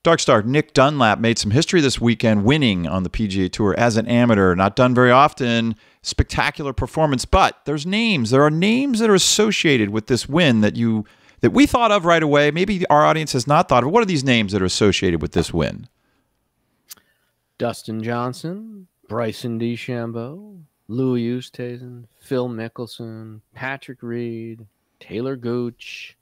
Darkstar, Nick Dunlap made some history this weekend, winning on the PGA Tour as an amateur. Not done very often. Spectacular performance, but there's names. There are names that are associated with this win that we thought of right away. Maybe our audience has not thought of. What are these names that are associated with this win? Dustin Johnson, Bryson DeChambeau, Louis Oosthuizen, Phil Mickelson, Patrick Reed, Taylor Gooch,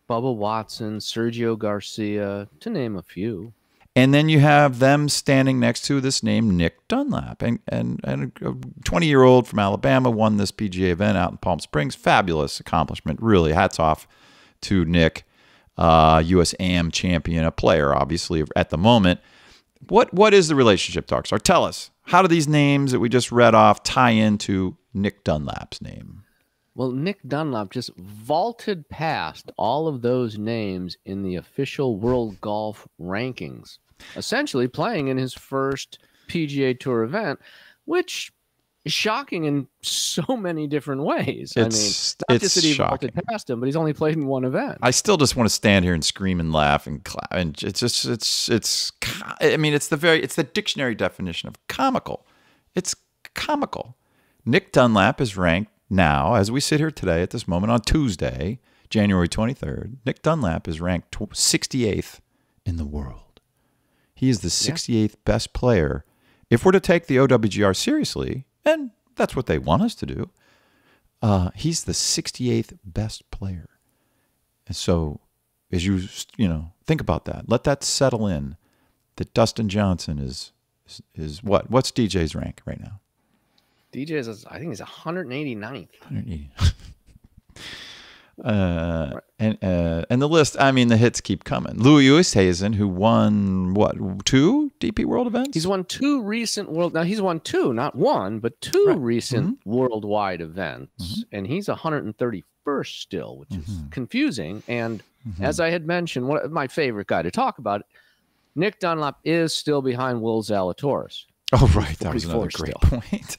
Bubba Watson, Sergio Garcia, to name a few. And then you have them standing next to this name, Nick Dunlap. And a 20-year-old from Alabama won this PGA event out in Palm Springs. Fabulous accomplishment. Really, hats off to Nick, U.S. AM champion, a player, obviously, at the moment. What is the relationship, Darkstar? Tell us. How do these names that we just read off tie into Nick Dunlap's name? Well, Nick Dunlap just vaulted past all of those names in the official World Golf Rankings, essentially playing in his first PGA Tour event, which is shocking in so many different ways. It's not just that he vaulted past him, but he's only played in one event. I still just want to stand here and scream and laugh and clap. And it's the dictionary definition of comical. It's comical. Nick Dunlap is ranked now, as we sit here today at this moment on Tuesday, January 23rd, Nick Dunlap is ranked 68th in the world. He is the 68th best player. If we're to take the OWGR seriously, and that's what they want us to do, he's the 68th best player. And so as you think about that, let that settle in, that Dustin Johnson is what? What's DJ's rank right now? DJ's, I think he's 189th. 180. And the list, I mean, the hits keep coming. Louis Oosthuizen, who won, what, 2 DP World events? He's won 2 recent world. Now, he's won 2, not 1, but 2 recent worldwide events. And he's 131st still, which is confusing. And as I had mentioned, one of my favorite guy to talk about, Nick Dunlap is still behind Will Zalatoris. Oh, right. That was another great point.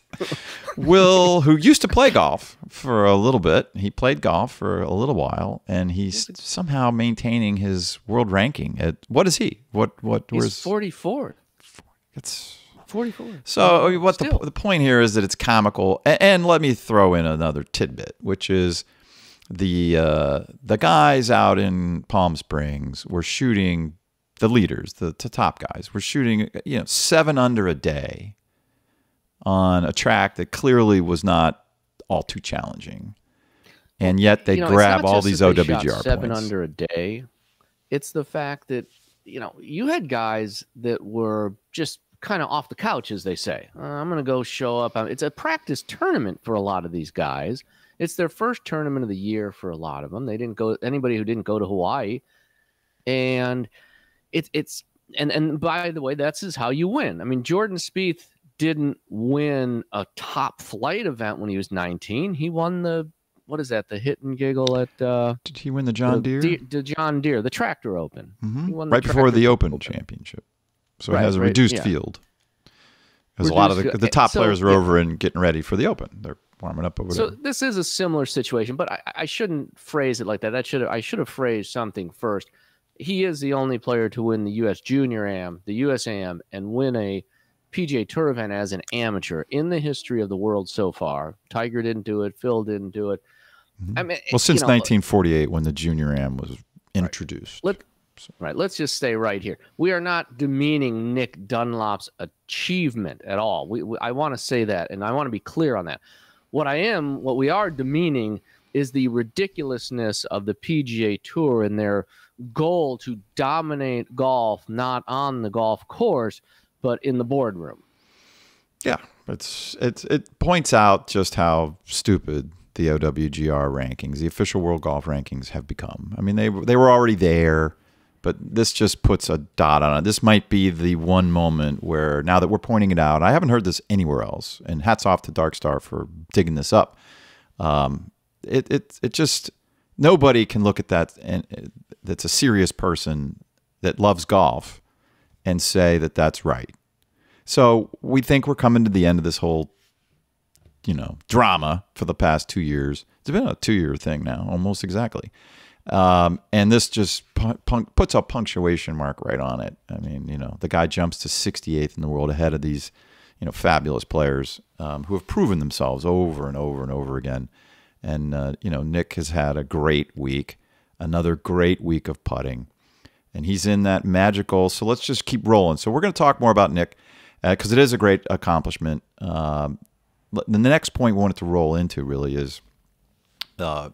Will, who used to play golf for a little bit, he played golf for a little while, and he's somehow maintaining his world ranking. What is he? He's 44. It's 44. So the point here is that it's comical. And let me throw in another tidbit, which is the guys out in Palm Springs were shooting. The leaders, the top guys, were shooting 7 under a day on a track that clearly was not all too challenging, and yet they grab all these OWGR points. 7 under a day. It's the fact that you had guys that were just kind of off the couch, as they say. I'm going to go show up. It's a practice tournament for a lot of these guys. It's their first tournament of the year for a lot of them. They didn't go. Anybody who didn't go to Hawaii, and and by the way, that's how you win. I mean, Jordan Spieth didn't win a top flight event when he was 19. He won the hit and giggle at did he win the John Deere? The John Deere, the Tractor Open. He won right before the Open Championship. So it has a reduced field. Because a lot of the top players are over and getting ready for the Open. They're warming up or whatever. So this is a similar situation, but I shouldn't phrase it like that. I should have phrased something first. He is the only player to win the U.S. Junior Am, the U.S. Am, and win a PGA Tour event as an amateur in the history of the world so far. Tiger didn't do it. Phil didn't do it. I mean, since 1948 when the Junior Am was introduced. Let's just stay right here. We are not demeaning Nick Dunlap's achievement at all. I want to say that, and I want to be clear on that. What we are demeaning is the ridiculousness of the PGA Tour and their goal to dominate golf, not on the golf course, but in the boardroom. Yeah, it points out just how stupid the OWGR rankings, the official World Golf Rankings, have become. I mean, they were already there, but this just puts a dot on it. This might be the one moment where, now that we're pointing it out, I haven't heard this anywhere else, and hats off to Darkstar for digging this up. It just, nobody can look at that and that's a serious person that loves golf and say that that's right. So we think we're coming to the end of this whole, drama for the past 2 years. It's been a 2-year thing now, almost exactly. And this just puts a punctuation mark right on it. I mean, the guy jumps to 68th in the world ahead of these, fabulous players who have proven themselves over and over and over again. And, Nick has had a great week, another great week of putting. And he's in that magical, so let's just keep rolling. So we're going to talk more about Nick because it is a great accomplishment. The next point we wanted to roll into really is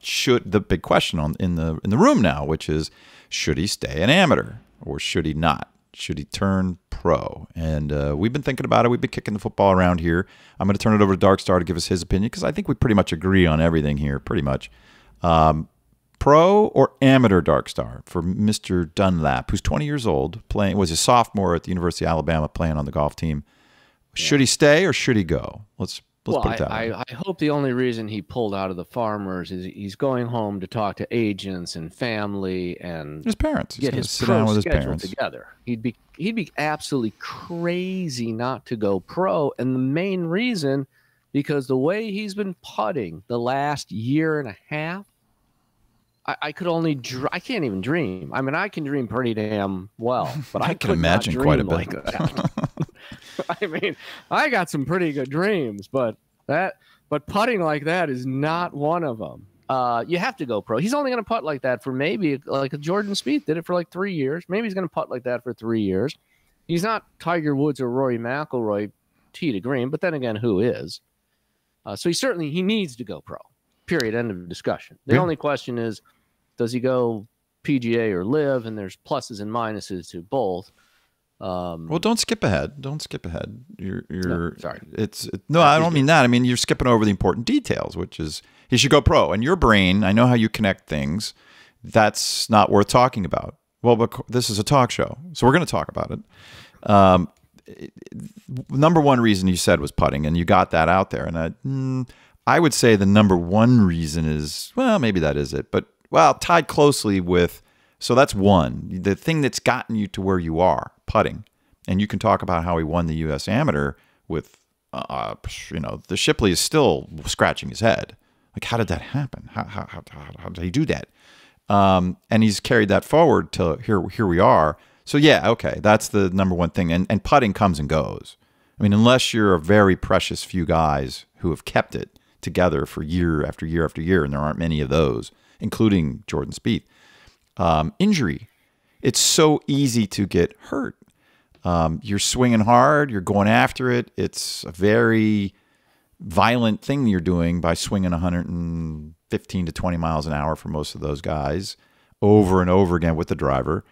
should the big question in the room now, which is, should he stay an amateur or should he not? Should he turn pro? And we've been thinking about it. We've been kicking the football around here. I'm going to turn it over to Darkstar to give us his opinion because I think we pretty much agree on everything here, pretty much. Pro or amateur Darkstar for Mr. Dunlap, who's 20 years old, was a sophomore at the University of Alabama playing on the golf team. Should he stay or should he go? Let's put it that way. I hope the only reason he pulled out of the Farmers is he's going home to talk to agents and family and his parents. Get his sit down with his parents together. He'd be absolutely crazy not to go pro, and the main reason because the way he's been putting the last year and a half. I could only I can't even dream. I mean, I can dream pretty damn well, but I can imagine quite a bit. Like that. I mean, I got some pretty good dreams, but putting like that is not one of them. You have to go pro. He's only going to putt like that for maybe like Jordan Spieth did it for like 3 years. Maybe he's going to putt like that for 3 years. He's not Tiger Woods or Rory McIlroy tee to green, but then again, who is? So he needs to go pro. Period. End of discussion. The only question is, does he go PGA or live? And there's pluses and minuses to both. Well, don't skip ahead. Don't skip ahead. No, sorry. I don't mean that. I mean, you're skipping over the important details, which is he should go pro. And your brain, I know how you connect things. That's not worth talking about. Well, but this is a talk show, so we're going to talk about it. Number one reason you said was putting, and you got that out there. And I would say the number one reason is, well, maybe that is it, but tied closely with, so that's one, the thing that's gotten you to where you are, putting. And you can talk about how he won the U.S. Amateur with, the Shipley is still scratching his head. Like, how did that happen? How did he do that? And he's carried that forward to here we are. So yeah, okay, that's the number one thing. And putting comes and goes. I mean, unless you're a very precious few guys who have kept it together for year after year after year, and there aren't many of those, including Jordan Spieth. Injury. It's so easy to get hurt. You're swinging hard. You're going after it. It's a very violent thing you're doing by swinging 115 to 20 miles an hour for most of those guys over and over again with the driver.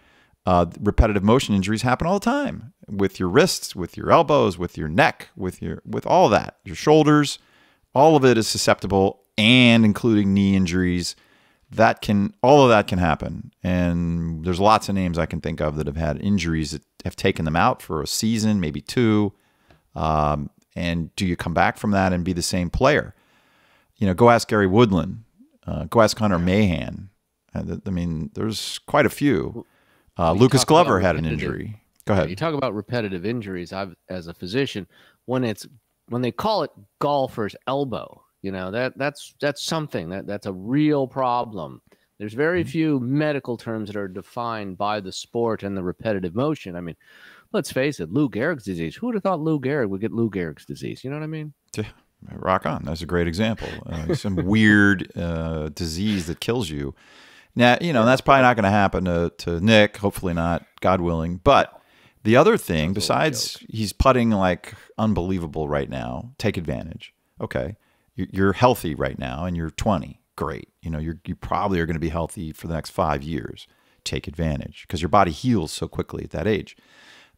Repetitive motion injuries happen all the time with your wrists, with your elbows, with your neck, with all that, your shoulders. All of it is susceptible, and including knee injuries. All of that can happen. And there's lots of names I can think of that have had injuries that have taken them out for a season, maybe two. And do you come back from that and be the same player? Go ask Gary Woodland. Go ask Hunter Mahan. I mean, there's quite a few. Lucas Glover had an injury. Go ahead. You talk about repetitive injuries. As a physician, when they call it golfer's elbow, that's something that's a real problem. There's very few medical terms that are defined by the sport and the repetitive motion. I mean, let's face it, Lou Gehrig's disease. Who would have thought Lou Gehrig would get Lou Gehrig's disease? You know what I mean? Yeah, rock on. That's a great example. Some weird disease that kills you. Now, that's probably not going to happen to Nick. Hopefully not, God willing. But the other thing, besides he's putting like unbelievable right now, take advantage. Okay. You're healthy right now and you're 20. Great. You probably are going to be healthy for the next 5 years. Take advantage because your body heals so quickly at that age.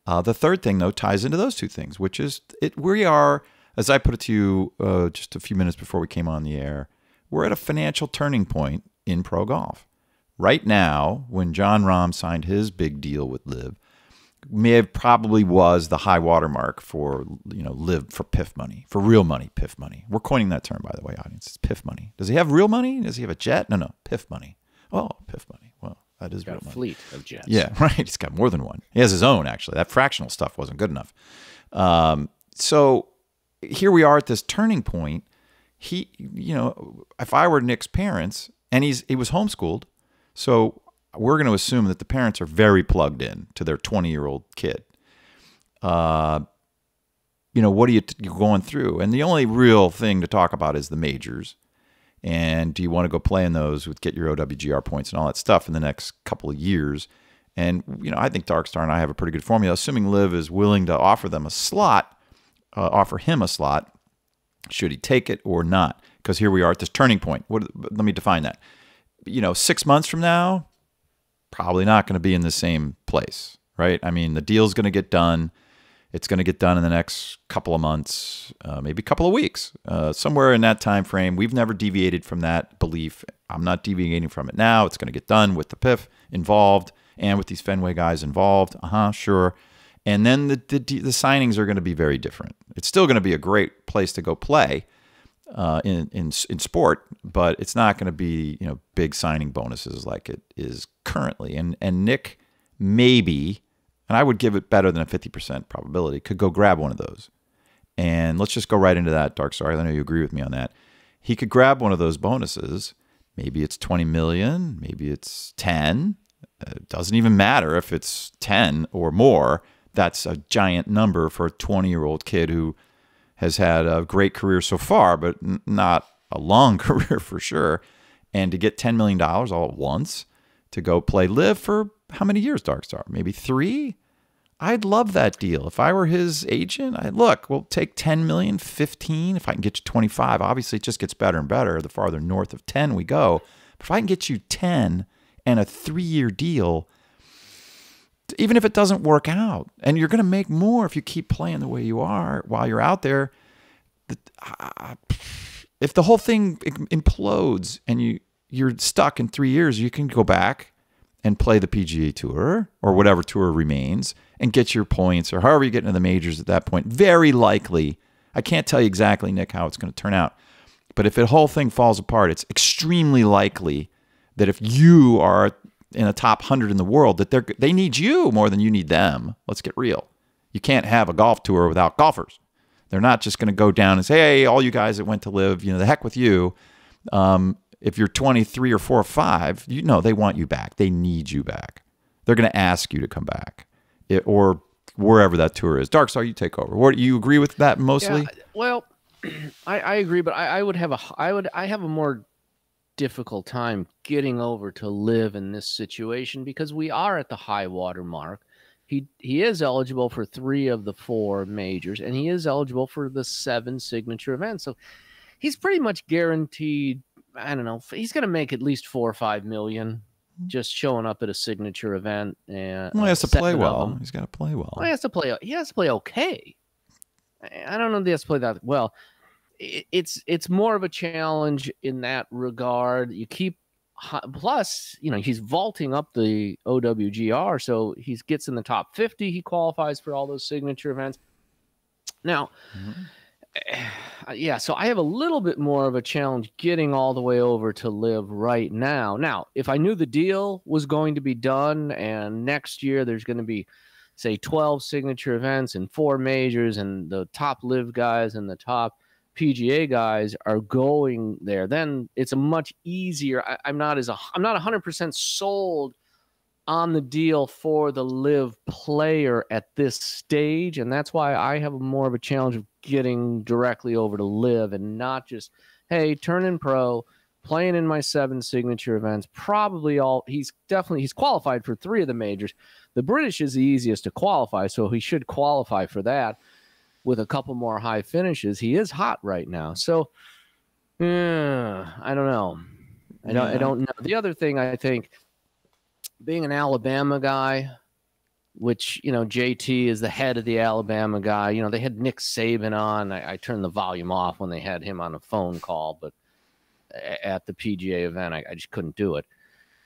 The third thing, though, ties into those two things, which is we are, as I put it to you just a few minutes before we came on the air, we're at a financial turning point in pro golf. Right now, when John Rahm signed his big deal with LIV, probably was the high watermark for LIV for PIF money, for real money, PIF money. We're coining that term, by the way, audience. It's PIF money. Does he have real money? Does he have a jet? No, PIF money. Oh, PIF money. Well, that is real money. Got a fleet of jets. Yeah, right. He's got more than one. He has his own, actually. That fractional stuff wasn't good enough. So here we are at this turning point. If I were Nick's parents, and he was homeschooled, So we're going to assume that the parents are very plugged in to their 20-year-old kid. What are you going through? And the only real thing to talk about is the majors. And do you want to go play in those get your OWGR points and all that stuff in the next couple of years? And, I think Darkstar and I have a pretty good formula, assuming Liv is willing to offer him a slot, should he take it or not? Because here we are at this turning point. Let me define that. 6 months from now, probably not going to be in the same place, right? I mean, the deal's going to get done. It's going to get done in the next couple of months, maybe a couple of weeks, somewhere in that time frame. We've never deviated from that belief. I'm not deviating from it now. It's going to get done with the PIF involved and with these Fenway guys involved. Sure. And then the signings are going to be very different. It's still going to be a great place to go play in sport, but it's not going to be big signing bonuses like it is currently. And Nick maybe, and I would give it better than a 50% probability, could go grab one of those. And let's just go right into that, Darkstar. I know you agree with me on that. He could grab one of those bonuses. Maybe it's 20 million, maybe it's 10. It doesn't even matter if it's 10 or more. That's a giant number for a 20-year-old kid who has had a great career so far, but not a long career for sure. And to get $10 million all at once to go play Live for how many years, Darkstar? Maybe 3? I'd love that deal. If I were his agent, we'll take 10 million, 15. If I can get you 25, obviously it just gets better and better the farther north of 10 we go. But if I can get you 10 and a 3-year deal, even if it doesn't work out, and you're going to make more if you keep playing the way you are while you're out there, if the whole thing implodes and you're stuck in 3 years, you can go back and play the PGA Tour or whatever tour remains and get your points or however you get into the majors at that point. Very likely, I can't tell you exactly, Nick, how it's going to turn out, but if the whole thing falls apart, it's extremely likely that if you are in a top 100 in the world, that they need you more than you need them. Let's get real. You can't have a golf tour without golfers. They're not just going to go down and say, hey, all you guys that went to Live, the heck with you. If you're 23 or 4 or 5, they want you back. They need you back. They're going to ask you to come back or wherever that tour is. Darkstar, you take over. What, you agree with that mostly? Yeah, well, I agree, but I have a more difficult time getting over to Live in this situation because we are at the high water mark. He is eligible for 3 of the 4 majors, and he is eligible for the 7 signature events. So he's pretty much guaranteed. I don't know. He's going to make at least $4 or $5 million just showing up at a signature event. And he has to play well. He's got to play well. He has to play. He has to play okay. I don't know if he has to play that well. It's more of a challenge in that regard. You keep plus, he's vaulting up the OWGR, so he gets in the top 50. He qualifies for all those signature events. Now, so I have a little bit more of a challenge getting all the way over to Live right now. Now, if I knew the deal was going to be done and next year there's going to be, say, 12 signature events and 4 majors and the top Live guys and the top PGA guys are going there, then it's a much easier. I'm not 100% sold on the deal for the Live player at this stage, and that's why I have more of a challenge of getting directly over to Live and not just, hey, turning pro, playing in my 7 signature events. He's qualified for 3 of the majors. The British is the easiest to qualify, so he should qualify for that. With a couple more high finishes, he is hot right now. So, I don't know. I don't know. The other thing, I think, being an Alabama guy, which, JT is the head of the Alabama guy. They had Nick Saban on. I turned the volume off when they had him on a phone call, but at the PGA event, I just couldn't do it.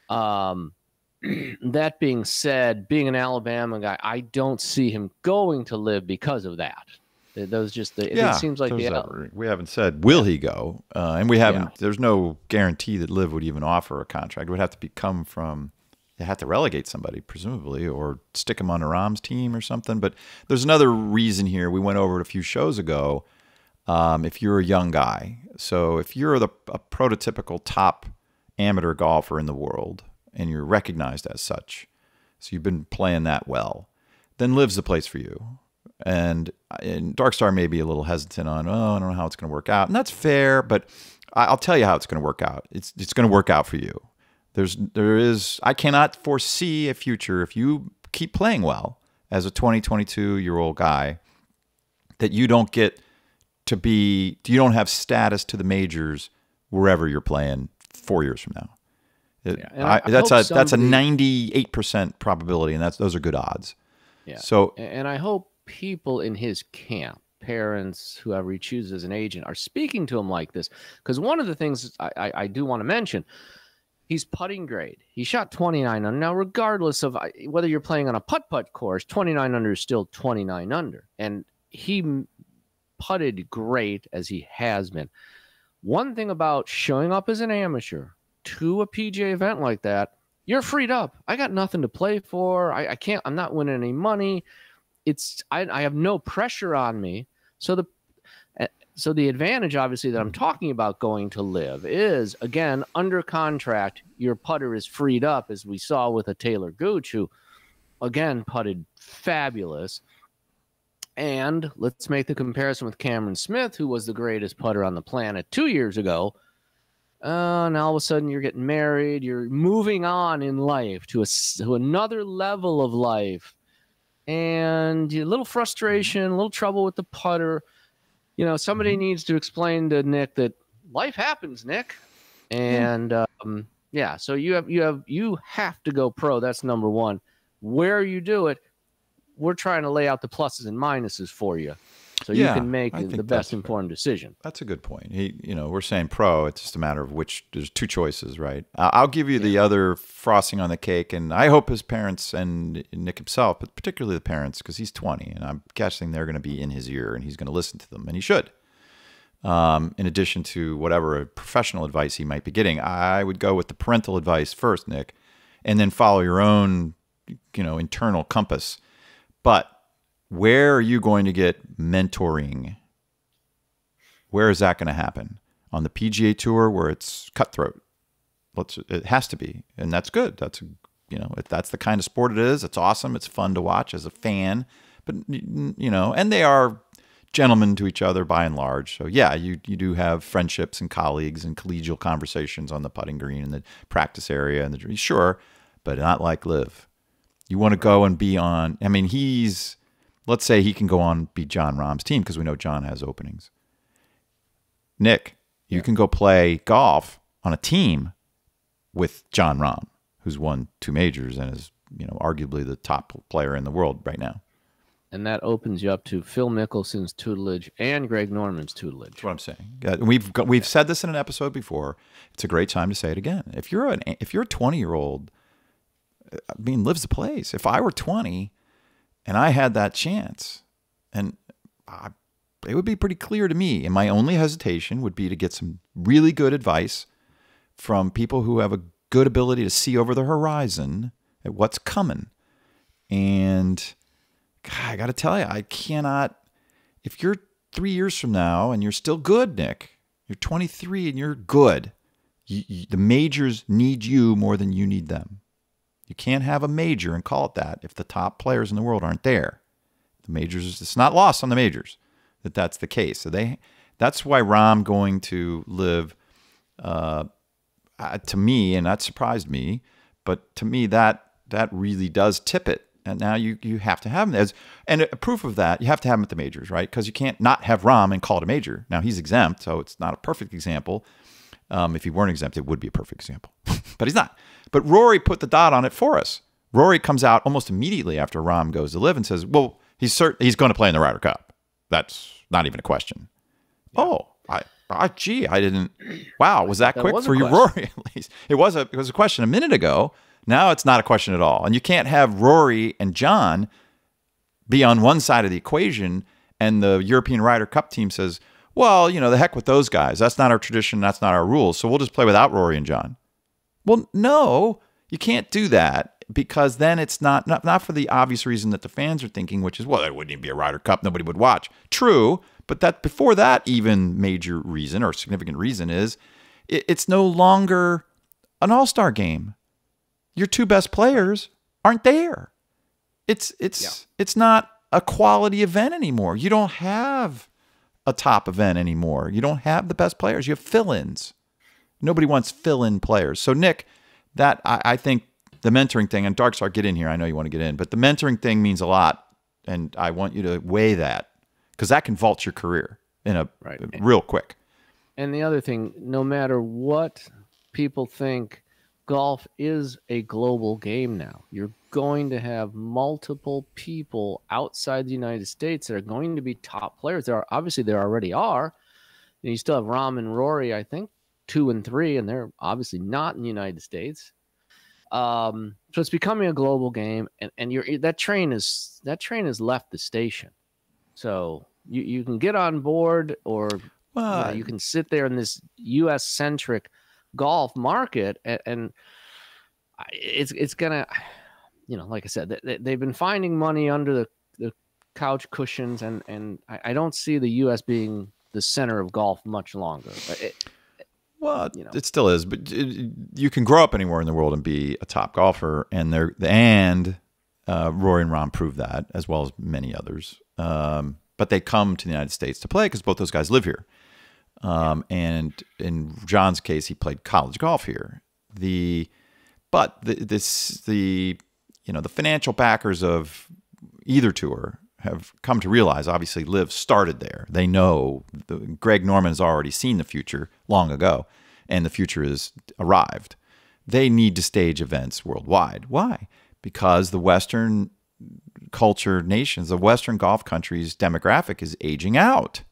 That being said, being an Alabama guy, I don't see him going to Live because of that. It seems like we haven't said will he go, and we haven't. Yeah. There's no guarantee that Liv would even offer a contract. It would have to come from. They have to relegate somebody, presumably, or stick him on a Rahm's team or something. But there's another reason here. We went over it a few shows ago. If you're a young guy, so if you're a prototypical top amateur golfer in the world, and you're recognized as such. So you've been playing that well. Then Live's the place for you. And Darkstar may be a little hesitant on, I don't know how it's going to work out. And that's fair, but I'll tell you how it's going to work out. It's going to work out for you. I cannot foresee a future if you keep playing well as a 22-year-old guy that you don't get to be, you don't have status to the majors wherever you're playing 4 years from now. That's a 98% probability, and those are good odds. Yeah. So, and I hope people in his camp, parents, whoever he chooses as an agent, are speaking to him like this. Because one of the things I do want to mention, he's putting great. He shot 29 under. Now, regardless of whether you're playing on a putt-putt course, 29 under is still 29 under. And he putted great as he has been. One thing about showing up as an amateur to a PGA event like that, you're freed up. I got nothing to play for. I'm not winning any money. I have no pressure on me. So the advantage, obviously, that I'm talking about going to Live is, again, under contract, your putter is freed up, as we saw with a Taylor Gooch, who, again, putted fabulous. And let's make the comparison with Cameron Smith, who was the greatest putter on the planet 2 years ago. And all of a sudden, you're getting married. You're moving on in life to another level of life. And a little frustration, a little trouble with the putter. You know, somebody needs to explain to Nick that life happens, Nick. And so you have to go pro. That's number one. Where you do it, we're trying to lay out the pluses and minuses for you, so you can make the best informed decision. That's a good point. We're saying pro. It's just a matter of which. There's two choices, right? I'll give you the other frosting on the cake, and I hope his parents and Nick himself, but particularly the parents, because he's 20, and I'm guessing they're going to be in his ear, and he's going to listen to them, and he should. In addition to whatever professional advice he might be getting, I would go with the parental advice first, Nick, and then follow your own, internal compass. But where are you going to get mentoring? Where is that going to happen? On the PGA Tour, where it's cutthroat. It has to be, and that's good. If that's the kind of sport it is, it's awesome. It's fun to watch as a fan. But and they are gentlemen to each other by and large. So yeah, you do have friendships and colleagues and collegial conversations on the putting green and the practice area and sure, but not like Live. You want to go and be on. I mean, let's say he can go on and be John Rahm's team, because we know John has openings. Nick, you can go play golf on a team with John Rahm, who's won 2 majors and is, arguably the top player in the world right now. And that opens you up to Phil Mickelson's tutelage and Greg Norman's tutelage. That's what I'm saying. We've said this in an episode before. It's a great time to say it again. If you're a 20-year-old, Live's the place. If I were 20 and I had that chance, and it would be pretty clear to me, and my only hesitation would be to get some really good advice from people who have a good ability to see over the horizon at what's coming. And God, I got to tell you, I cannot, if you're 3 years from now and you're still good, Nick, you're 23 and you're good, the majors need you more than you need them. You can't have a major and call it that if the top players in the world aren't there. The majors, it's not lost on the majors that's the case. So that's why Rahm going to Live, to me, and that surprised me, but to me that really does tip it. And now you have to have him. And a proof of that, you have to have him at the majors, right? Because you can't not have Rahm and call it a major. Now he's exempt, so it's not a perfect example. If he weren't exempt, it would be a perfect example. But he's not. But Rory put the dot on it for us. Rory comes out almost immediately after Rahm goes to Live and says, well, he's going to play in the Ryder Cup. That's not even a question. Yeah. Oh, I didn't. Wow, was that quick for you, Rory? At least it was a question a minute ago. Now it's not a question at all. And you can't have Rory and John be on one side of the equation, and the European Ryder Cup team says, well, the heck with those guys. That's not our tradition. That's not our rules. So we'll just play without Rory and John. Well, no, you can't do that, because then it's not for the obvious reason that the fans are thinking, which is, well, there wouldn't even be a Ryder Cup. Nobody would watch. True, but that before that even major reason or significant reason is it's no longer an all-star game. Your two best players aren't there. It's not a quality event anymore. You don't have a top event anymore. You don't have the best players. You have fill-ins. Nobody wants fill-in players. So Nick, that I think the mentoring thing, and Darkstar, get in here. I know you want to get in, but the mentoring thing means a lot, and I want you to weigh that because that can vault your career in a real quick. And the other thing, no matter what people think, golf is a global game now. You're going to have multiple people outside the United States that are going to be top players. There already are. And you still have Rahm and Rory, I think, 2 and 3, and they're obviously not in the United States. So it's becoming a global game, and that train has left the station. So you can get on board, or you can sit there in this U.S. centric golf market, and it's gonna, like I said, they've been finding money under the couch cushions, and I don't see the U.S. being the center of golf much longer. It still is, but you can grow up anywhere in the world and be a top golfer, and Rory and Rahm proved that, as well as many others. But they come to the United States to play because both those guys live here. And in John's case, he played college golf here. The financial backers of either tour have come to realize, obviously, Liv started there. They know Greg Norman has already seen the future long ago, and the future has arrived. They need to stage events worldwide. Why? Because the Western culture nations, the Western golf countries' demographic is aging out.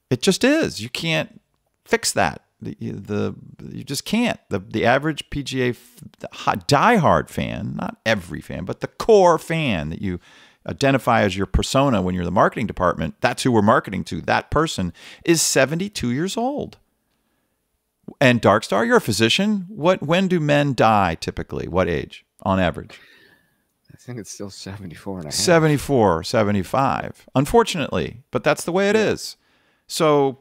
It just is. You can't fix that. You just can't. The average PGA diehard fan, not every fan, but the core fan that you identify as your persona when you're the marketing department, that's who we're marketing to. That person is 72 years old. And Darkstar, you're a physician. When do men die typically? What age on average? I think it's still 74 and a half. 74, 75. Unfortunately, but that's the way it is. So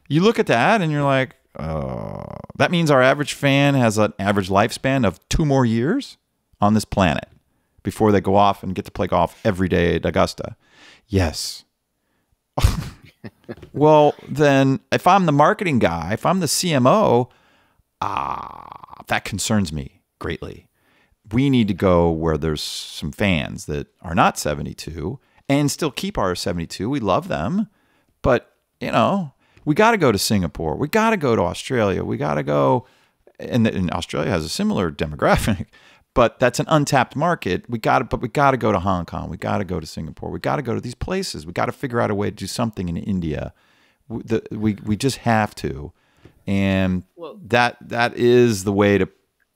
you look at that and you're like, that means our average fan has an average lifespan of 2 more years on this planet before they go off and get to play golf every day at Augusta. Yes. Well, then if I'm the marketing guy, if I'm the CMO, that concerns me greatly. We need to go where there's some fans that are not 72 and still keep our 72. We love them. But, we got to go to Singapore. We got to go to Australia. We got to go, and Australia has a similar demographic, but that's an untapped market. We got to go to Hong Kong. We got to go to Singapore. We got to go to these places. We got to figure out a way to do something in India. We just have to, and that is the way to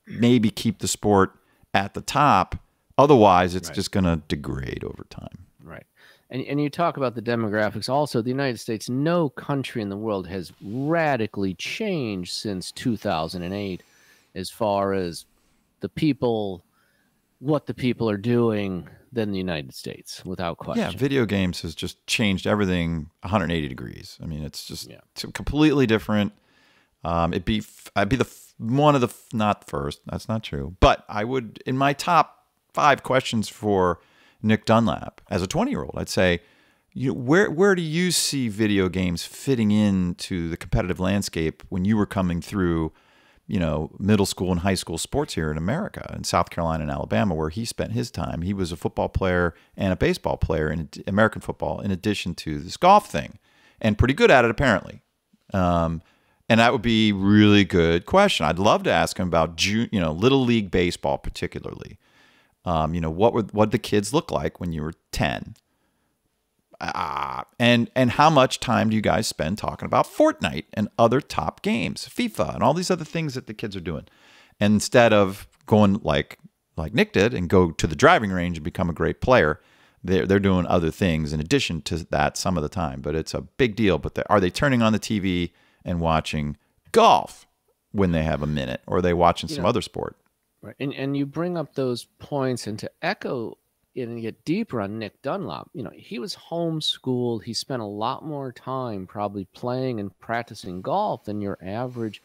maybe keep the sport at the top. Otherwise, it's just going to degrade over time. Right. And you talk about the demographics. Also, the United States, no country in the world has radically changed since 2008 as far as what the people are doing than the United States, without question. Yeah, video games has just changed everything 180 degrees. I mean, it's just completely different. I'd be one of the, not first, that's not true, but I would, in my top 5 questions for Nick Dunlap as a 20-year-old, I'd say, where do you see video games fitting into the competitive landscape when you were coming through, middle school and high school sports here in America, in South Carolina and Alabama, where he spent his time? He was a football player and a baseball player in American football, in addition to this golf thing, and pretty good at it apparently. And that would be a really good question. I'd love to ask him about little league baseball particularly. What the kids look like when you were 10? And how much time do you guys spend talking about Fortnite and other top games, FIFA, and all these other things that the kids are doing? And instead of going like Nick did and go to the driving range and become a great player, they're doing other things in addition to that some of the time. But it's a big deal. But are they turning on the TV and watching golf when they have a minute, or are they watching some other sport? Right. And you bring up those points, and to echo and get deeper on Nick Dunlap, he was homeschooled. He spent a lot more time probably playing and practicing golf than your average,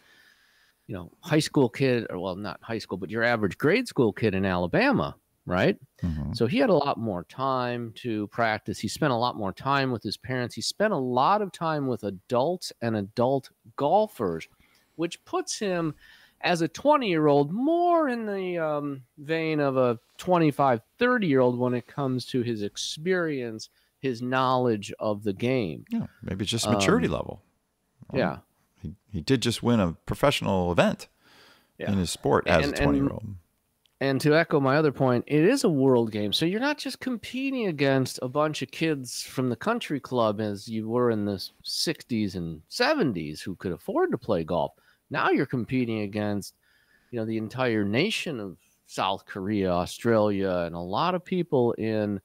high school kid, or well, not high school, but your average grade school kid in Alabama, right? Mm-hmm. So he had a lot more time to practice. He spent a lot more time with his parents. He spent a lot of time with adults and adult golfers, which puts him as a 20-year-old more in the vein of a 25, 30-year-old when it comes to his experience, his knowledge of the game. Yeah, maybe it's just maturity level. Yeah. He did just win a professional event in his sport as a 20-year-old. And to echo my other point, it is a world game. So you're not just competing against a bunch of kids from the country club as you were in the 60s and 70s who could afford to play golf. Now you're competing against, the entire nation of South Korea, Australia, and a lot of people in,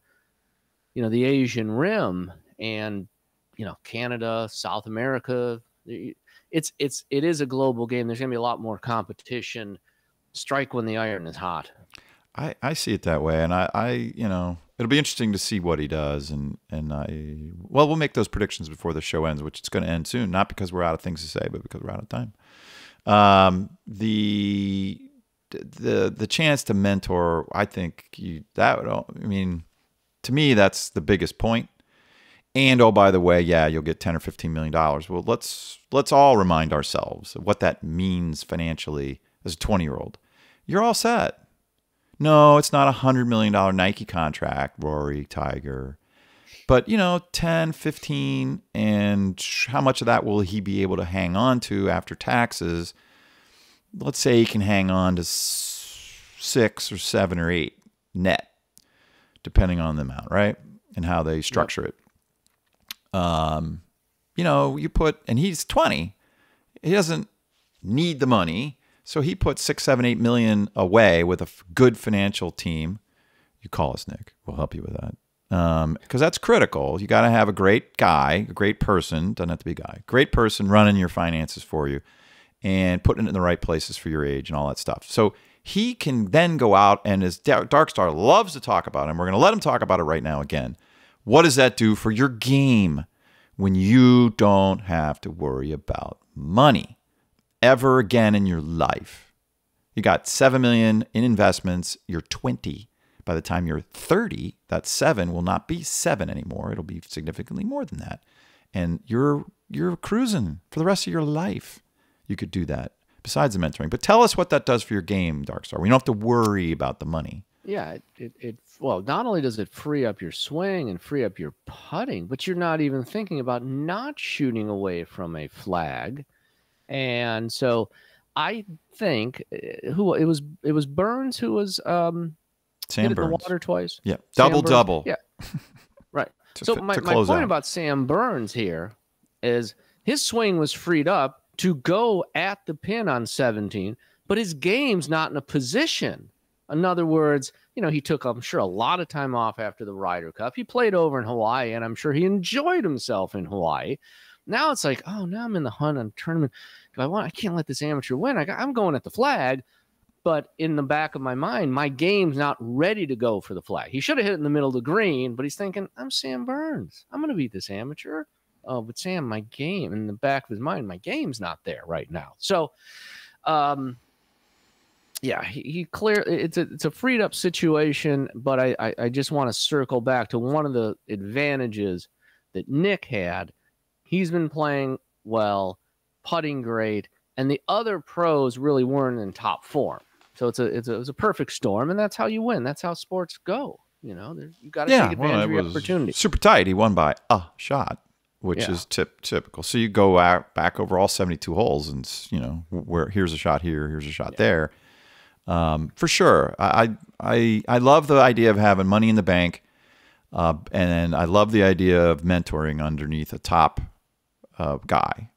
the Asian Rim and, Canada, South America. It is a global game. There's going to be a lot more competition. Strike when the iron is hot. I see it that way, and I it'll be interesting to see what he does, and we'll make those predictions before the show ends, which it's going to end soon, not because we're out of things to say, but because we're out of time. The chance to mentor, I think to me, that's the biggest point. And oh, by the way, yeah, you'll get $10 or $15 million. Well, let's all remind ourselves of what that means financially as a 20-year-old. You're all set. No, it's not a $100 million Nike contract, Rory, Tiger. But, 10, 15, and how much of that will he be able to hang on to after taxes? Let's say he can hang on to 6 or 7 or 8 net, depending on the amount, right? And how they structure it. You put, and he's 20. He doesn't need the money. So he put 6, 7, 8 million away with a good financial team. You call us, Nick. We'll help you with that. Because that's critical. You got to have a great guy, a great person, doesn't have to be a guy, great person running your finances for you and putting it in the right places for your age and all that stuff. So he can then go out, and as Darkstar loves to talk about, and we're going to let him talk about it right now again. What does that do for your game when you don't have to worry about money ever again in your life? You got $7 million in investments. You're 20. By the time you're 30, that 7 will not be 7 anymore. It'll be significantly more than that. And you're cruising for the rest of your life. You could do that besides the mentoring. But tell us what that does for your game, Darkstar. We don't have to worry about the money. Yeah, well, not only does it free up your swing and free up your putting, but you're not even thinking about not shooting away from a flag. And so I think it was Burns who was Sam hit it in Burns. the water twice. Yeah, Sam double. Yeah, right. So my point about Sam Burns here is his swing was freed up to go at the pin on 17, but his game's not in a position. In other words, he took, I'm sure, a lot of time off after the Ryder Cup. He played over in Hawaii, and I'm sure he enjoyed himself in Hawaii. Now it's like, oh, now I'm in the hunt on tournament. I can't let this amateur win. I'm going at the flag. But in the back of my mind, my game's not ready to go for the flag. He should have hit it in the middle of the green, but he's thinking, I'm Sam Burns. I'm going to beat this amateur. Oh, but Sam, my game, in the back of his mind, my game's not there right now. So, yeah, he clear. It's a freed up situation, but I just want to circle back to one of the advantages that Nick had. He's been playing well, putting great, and the other pros really weren't in top form. So it was a perfect storm, and that's how you win. That's how sports go. You got to take advantage of your opportunity. Super tight. He won by a shot, which is typical. So you go back over all 72 holes, and where here's a shot here, here's a shot there. For sure. I love the idea of having money in the bank, and I love the idea of mentoring underneath a top guy,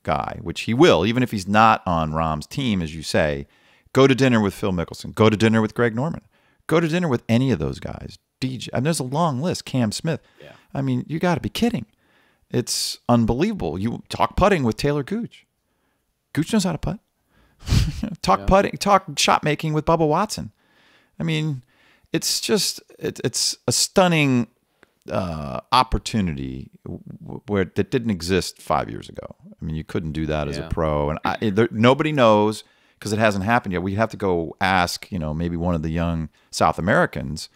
guy, which he will, even if he's not on Rahm's team, as you say. Go to dinner with Phil Mickelson. Go to dinner with Greg Norman. Go to dinner with any of those guys. DJ. There's a long list. Cam Smith. Yeah. I mean, you got to be kidding. It's unbelievable. You talk putting with Taylor Gooch. Gooch knows how to putt. Talk shot making with Bubba Watson. I mean, it's just it's a stunning opportunity where that didn't exist 5 years ago. I mean, you couldn't do that as a pro, and nobody knows because it hasn't happened yet. We have to go ask, maybe one of the young South Americans,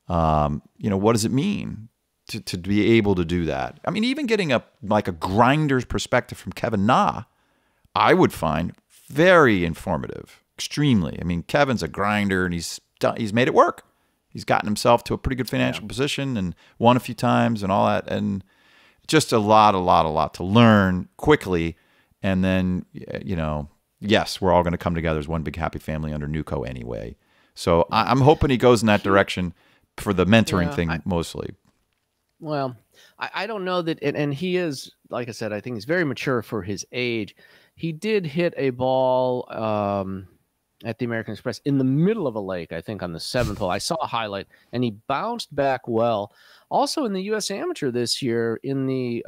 what does it mean to be able to do that? I mean, even getting a grinder's perspective from Kevin Na, I would find very informative, extremely. I mean, Kevin's a grinder, and he's made it work. He's gotten himself to a pretty good financial position and won a few times and all that. And just a lot to learn quickly. And then, yes, we're all going to come together as one big happy family under Nuco anyway. So I'm hoping he goes in that direction for the mentoring thing mostly. Well, I don't know that, and he is, like I said, I think he's very mature for his age. He did hit a ball at the American Express in the middle of a lake, I think on the 7th hole. I saw a highlight, and he bounced back well. Also in the U.S. Amateur this year, in the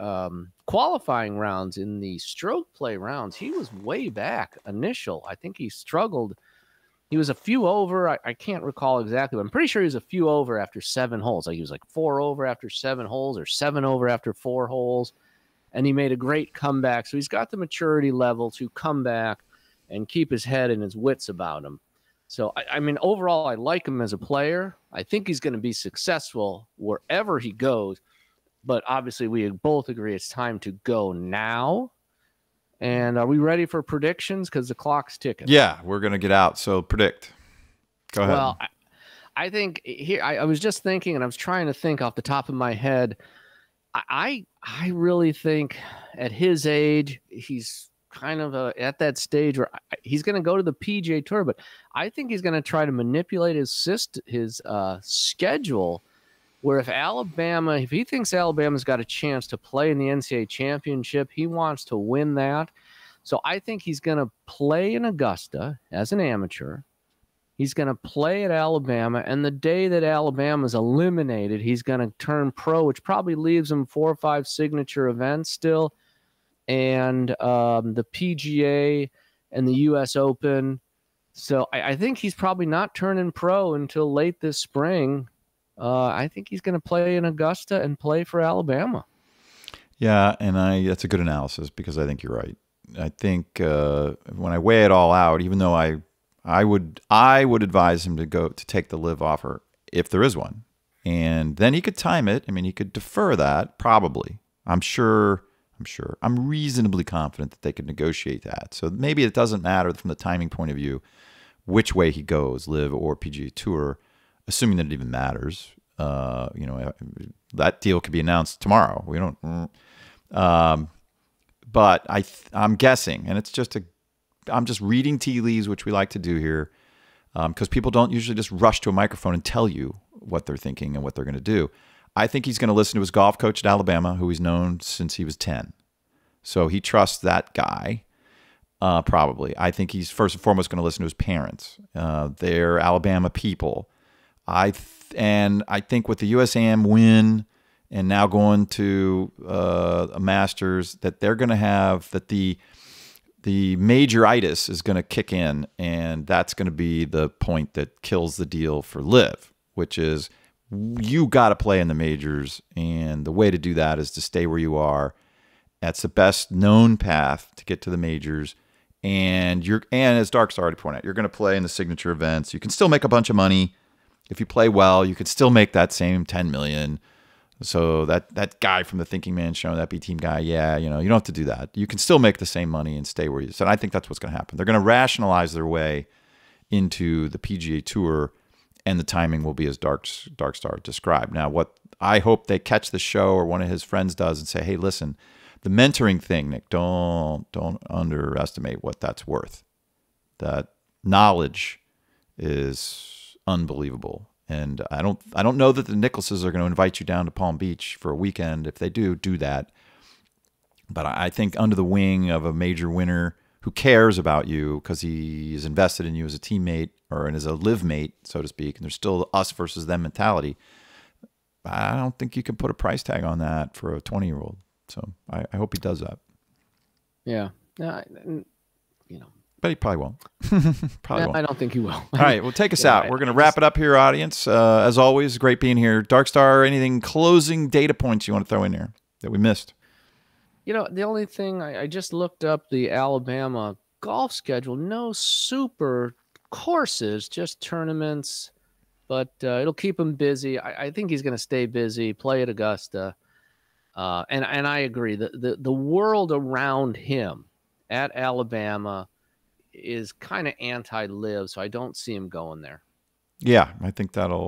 qualifying rounds, in the stroke play rounds, he was way back initial. I think he struggled. He was a few over. I can't recall exactly, but I'm pretty sure he was a few over after 7 holes. Like he was like 4 over after 7 holes or 7 over after 4 holes. And he made a great comeback. So he's got the maturity level to come back and keep his head and his wits about him. So, I mean, overall, I like him as a player. I think he's going to be successful wherever he goes. But obviously, we both agree it's time to go now. And are we ready for predictions? Because the clock's ticking. Yeah, we're going to get out. So predict. Go ahead. Well, I think here, I was just thinking, and I was trying to think off the top of my head. I really think at his age, he's kind of at that stage where he's going to go to the PGA Tour, but I think he's going to try to manipulate his schedule, where if he thinks Alabama's got a chance to play in the NCAA championship, he wants to win that. So I think he's going to play in Augusta as an amateur. He's going to play at Alabama, and the day that Alabama's eliminated, he's going to turn pro, which probably leaves him 4 or 5 signature events still, and the PGA and the U.S. Open. So I think he's probably not turning pro until late this spring. I think he's going to play in Augusta and play for Alabama. Yeah, and that's a good analysis because I think you're right. I think when I weigh it all out, even though I would advise him to take the live offer if there is one, and then he could time it. I mean, he could defer that probably. I'm reasonably confident that they could negotiate that. So maybe it doesn't matter from the timing point of view which way he goes, live or PGA Tour, assuming that it even matters. That deal could be announced tomorrow. We don't. But I'm guessing, and I'm just reading tea leaves, which we like to do here, because people don't usually just rush to a microphone and tell you what they're thinking and what they're going to do. I think he's going to listen to his golf coach at Alabama, who he's known since he was 10. So he trusts that guy, probably. I think he's first and foremost going to listen to his parents. They're Alabama people. I think with the USAM win and now going to a Masters, that they're going to have that the major-itis is going to kick in, and that's going to be the point that kills the deal for Liv, which is you got to play in the majors, and the way to do that is to stay where you are. That's the best known path to get to the majors. And as Dark's already pointed out, you're going to play in the signature events. You can still make a bunch of money. If you play well, you could still make that same $10 million. So that guy from the Thinking Man Show, that B Team guy, you don't have to do that. You can still make the same money and stay where you. So I think that's what's going to happen. They're going to rationalize their way into the PGA Tour, and the timing will be as Darkstar described. Now, what I hope they catch the show or one of his friends does and say, hey, listen, the mentoring thing, Nick, don't underestimate what that's worth. That knowledge is unbelievable. And I don't know that the Nicholses are going to invite you down to Palm Beach for a weekend. If they do that. But I think under the wing of a major winner who cares about you because he is invested in you as a teammate or as a live mate, so to speak, and there's still us versus them mentality, I don't think you can put a price tag on that for a 20-year-old. So I hope he does that. Yeah. But he probably won't. Probably No, won't. I don't think he will. All right, well, take us Yeah, out. We're going to wrap it up here, audience. As always, great being here. Darkstar, anything closing data points you want to throw in here that we missed? The only thing I just looked up the Alabama golf schedule. No super courses, just tournaments. But it'll keep him busy. I think he's going to stay busy, play at Augusta. And I agree. The world around him at Alabama is kind of anti-live, so I don't see him going there. Yeah, I think I'm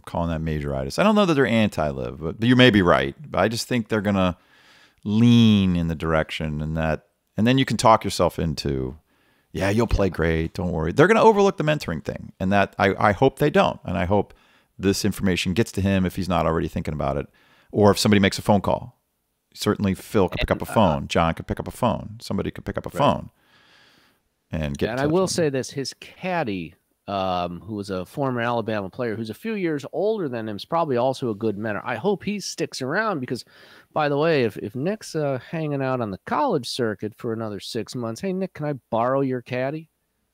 calling that majoritis. I don't know that they're anti-live, but you may be right. But I just think they're going to lean in the direction and then you can talk yourself into, yeah, you'll play great. Don't worry. They're going to overlook the mentoring thing. And that I hope they don't. And I hope this information gets to him if he's not already thinking about it. Or if somebody makes a phone call. Certainly Phil could pick up a phone. John could pick up a phone. Somebody could pick up a phone and get. And I will say this: his caddy, who was a former Alabama player, who's a few years older than him, is probably also a good mentor. I hope he sticks around because, by the way, if Nick's hanging out on the college circuit for another 6 months, hey Nick, can I borrow your caddy?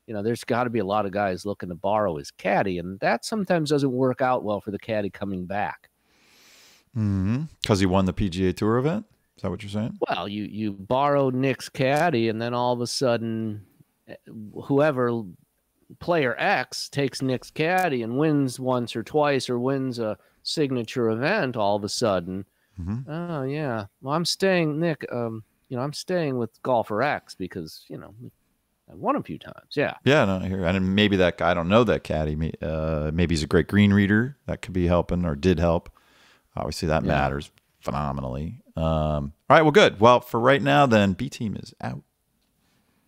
There's got to be a lot of guys looking to borrow his caddy, and that sometimes doesn't work out well for the caddy coming back. Because he won the PGA Tour event? Is that what you're saying? Well, you borrow Nick's caddy, and then all of a sudden, whoever player X takes Nick's caddy and wins once or twice, or wins a signature event. All of a sudden, oh yeah, well I'm staying, Nick. I'm staying with golfer X because I won a few times. Yeah. Yeah, no, I hear. And maybe that guy, I don't know that caddy. Maybe he's a great green reader. That could be helping or did help. Obviously, that matters phenomenally. All right, well, good. Well, for right now, then, B-Team is out.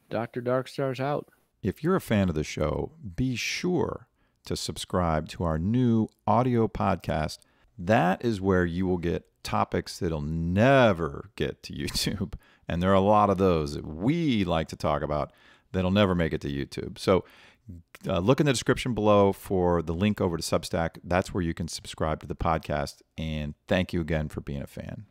Dr. Darkstar's out. If you're a fan of the show, be sure to subscribe to our new audio podcast. That is where you will get topics that'll never get to YouTube. And there are a lot of those that we like to talk about that'll never make it to YouTube. So look in the description below for the link over to Substack. That's where you can subscribe to the podcast. And thank you again for being a fan.